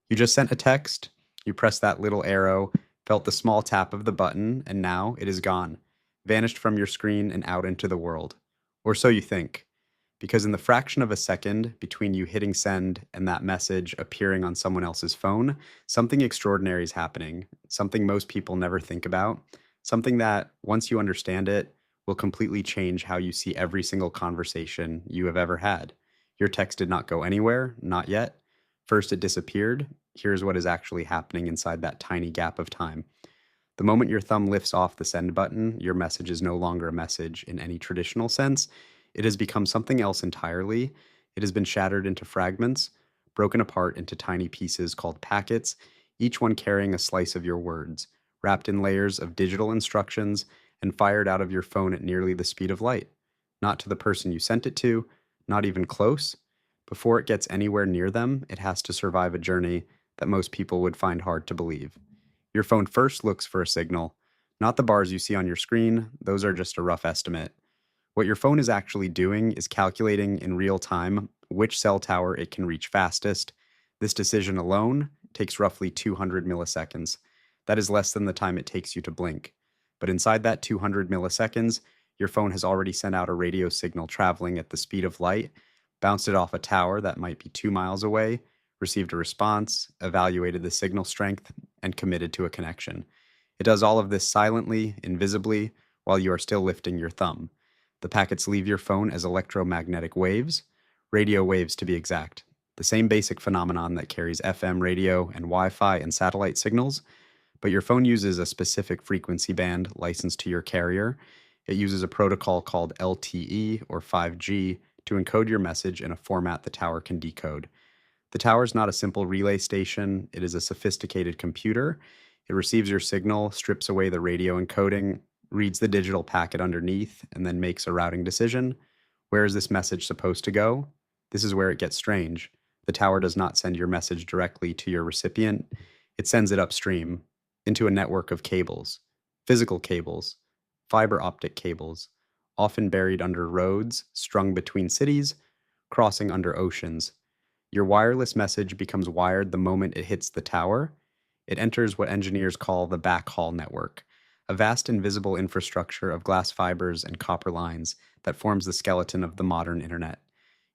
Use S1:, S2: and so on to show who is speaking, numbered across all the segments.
S1: You just sent a text, you pressed that little arrow, felt the small tap of the button, and now it is gone, vanished from your screen and out into the world. Or so you think. Because in the fraction of a second between you hitting send and that message appearing on someone else's phone, something extraordinary is happening, something most people never think about, something that, once you understand it, will completely change how you see every single conversation you have ever had. Your text did not go anywhere, not yet. First, it disappeared. Here's what is actually happening inside that tiny gap of time. The moment your thumb lifts off the send button, your message is no longer a message in any traditional sense. It has become something else entirely. It has been shattered into fragments, broken apart into tiny pieces called packets, each one carrying a slice of your words, wrapped in layers of digital instructions and fired out of your phone at nearly the speed of light. Not to the person you sent it to, not even close. Before it gets anywhere near them, it has to survive a journey that most people would find hard to believe. Your phone first looks for a signal, not the bars you see on your screen, those are just a rough estimate. What your phone is actually doing is calculating in real time which cell tower it can reach fastest. This decision alone takes roughly 200 milliseconds. That is less than the time it takes you to blink. But inside that 200 milliseconds, your phone has already sent out a radio signal traveling at the speed of light, bounced it off a tower that might be 2 miles away, received a response, evaluated the signal strength, and committed to a connection. It does all of this silently, invisibly, while you are still lifting your thumb. The packets leave your phone as electromagnetic waves, radio waves to be exact, the same basic phenomenon that carries FM radio and Wi-Fi and satellite signals, but your phone uses a specific frequency band licensed to your carrier. It uses a protocol called LTE or 5G to encode your message in a format the tower can decode. The tower is not a simple relay station, it is a sophisticated computer. It receives your signal, strips away the radio encoding, reads the digital packet underneath, and then makes a routing decision. Where is this message supposed to go? This is where it gets strange. The tower does not send your message directly to your recipient, it sends it upstream into a network of cables, physical cables, fiber optic cables, often buried under roads, strung between cities, crossing under oceans. Your wireless message becomes wired the moment it hits the tower. It enters what engineers call the backhaul network, a vast invisible infrastructure of glass fibers and copper lines that forms the skeleton of the modern internet.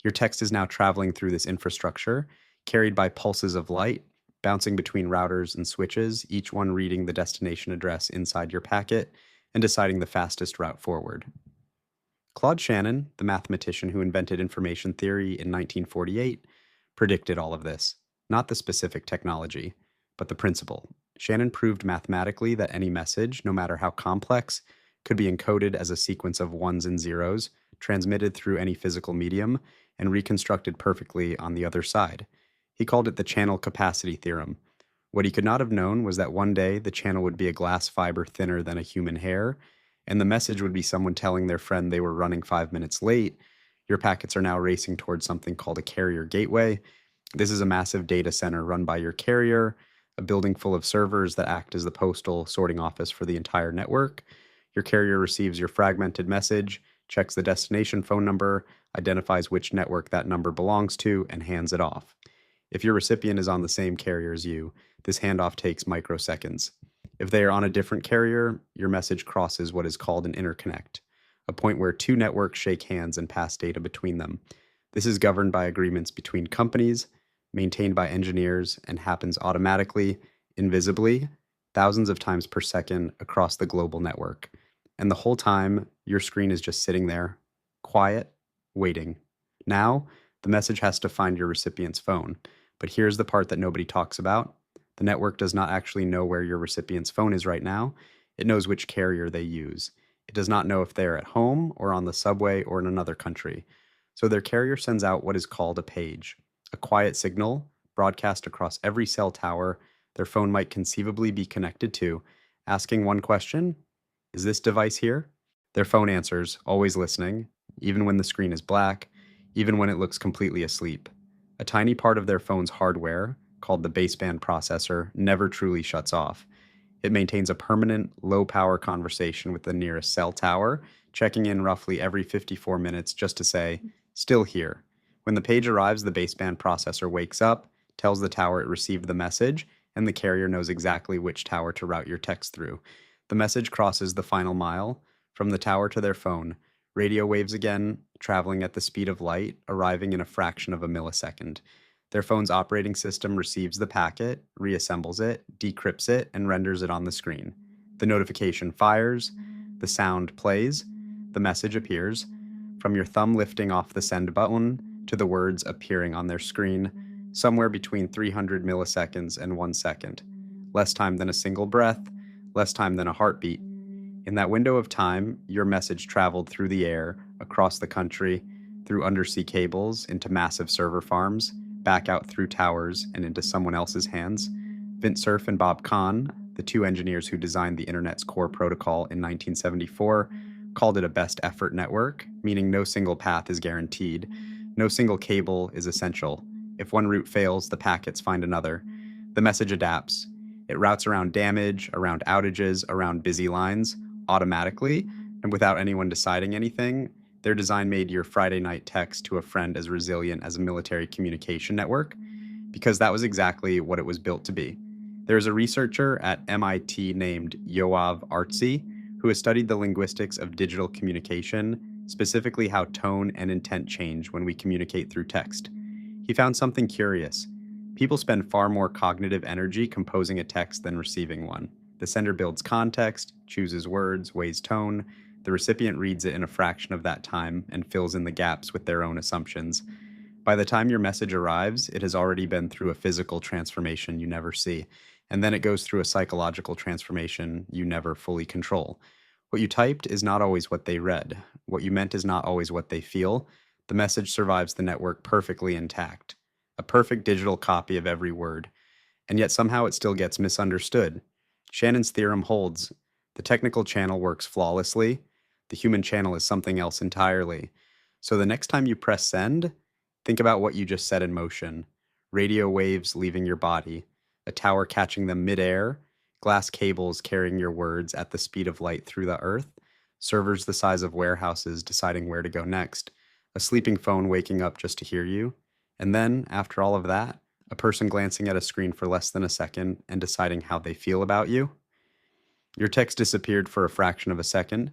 S1: Your text is now traveling through this infrastructure, carried by pulses of light, bouncing between routers and switches, each one reading the destination address inside your packet and deciding the fastest route forward. Claude Shannon, the mathematician who invented information theory in 1948, predicted all of this, not the specific technology, but the principle. Shannon proved mathematically that any message, no matter how complex, could be encoded as a sequence of ones and zeros, transmitted through any physical medium, and reconstructed perfectly on the other side. He called it the channel capacity theorem. What he could not have known was that one day the channel would be a glass fiber thinner than a human hair, and the message would be someone telling their friend they were running 5 minutes late. Your packets are now racing towards something called a carrier gateway. This is a massive data center run by your carrier, a building full of servers that act as the postal sorting office for the entire network. Your carrier receives your fragmented message, checks the destination phone number, identifies which network that number belongs to, and hands it off. If your recipient is on the same carrier as you, this handoff takes microseconds. If they are on a different carrier, your message crosses what is called an interconnect, a point where two networks shake hands and pass data between them. This is governed by agreements between companies, maintained by engineers, and happens automatically, invisibly, thousands of times per second across the global network. And the whole time, your screen is just sitting there, quiet, waiting. Now, the message has to find your recipient's phone. But here's the part that nobody talks about. The network does not actually know where your recipient's phone is right now. It knows which carrier they use. It does not know if they're at home or on the subway or in another country. So their carrier sends out what is called a page, a quiet signal broadcast across every cell tower their phone might conceivably be connected to, asking one question: is this device here? Their phone answers, always listening, even when the screen is black, even when it looks completely asleep. A tiny part of their phone's hardware, called the baseband processor, never truly shuts off. It maintains a permanent, low-power conversation with the nearest cell tower, checking in roughly every 54 minutes just to say, still here. When the page arrives, the baseband processor wakes up, tells the tower it received the message, and the carrier knows exactly which tower to route your text through. The message crosses the final mile from the tower to their phone. Radio waves again, traveling at the speed of light, arriving in a fraction of a millisecond. Their phone's operating system receives the packet, reassembles it, decrypts it, and renders it on the screen. The notification fires, the sound plays, the message appears. From your thumb lifting off the send button to the words appearing on their screen, somewhere between 300 milliseconds and 1 second. Less time than a single breath, less time than a heartbeat. In that window of time, your message traveled through the air, across the country, through undersea cables, into massive server farms, back out through towers and into someone else's hands. Vint Cerf and Bob Kahn, the two engineers who designed the internet's core protocol in 1974, called it a best effort network, meaning no single path is guaranteed. No single cable is essential. If one route fails, the packets find another. The message adapts. It routes around damage, around outages, around busy lines, automatically, and without anyone deciding anything. Their design made your Friday night text to a friend as resilient as a military communication network, because that was exactly what it was built to be. There is a researcher at MIT named Yoav Artzi who has studied the linguistics of digital communication, specifically how tone and intent change when we communicate through text. He found something curious. People spend far more cognitive energy composing a text than receiving one. The sender builds context, chooses words, weighs tone. The recipient reads it in a fraction of that time and fills in the gaps with their own assumptions. By the time your message arrives, it has already been through a physical transformation you never see, and then it goes through a psychological transformation you never fully control. What you typed is not always what they read. What you meant is not always what they feel. The message survives the network perfectly intact, a perfect digital copy of every word, and yet somehow it still gets misunderstood. Shannon's theorem holds. The technical channel works flawlessly. The human channel is something else entirely. So the next time you press send, think about what you just set in motion. Radio waves leaving your body, a tower catching them midair, glass cables carrying your words at the speed of light through the earth, servers the size of warehouses deciding where to go next, a sleeping phone waking up just to hear you, and then, after all of that, a person glancing at a screen for less than a second and deciding how they feel about you. Your text disappeared for a fraction of a second.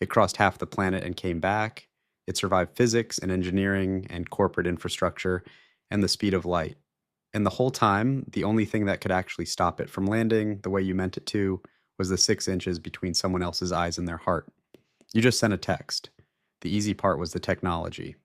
S1: It crossed half the planet and came back. It survived physics and engineering and corporate infrastructure and the speed of light. And the whole time, the only thing that could actually stop it from landing the way you meant it to was the 6 inches between someone else's eyes and their heart. You just sent a text. The easy part was the technology.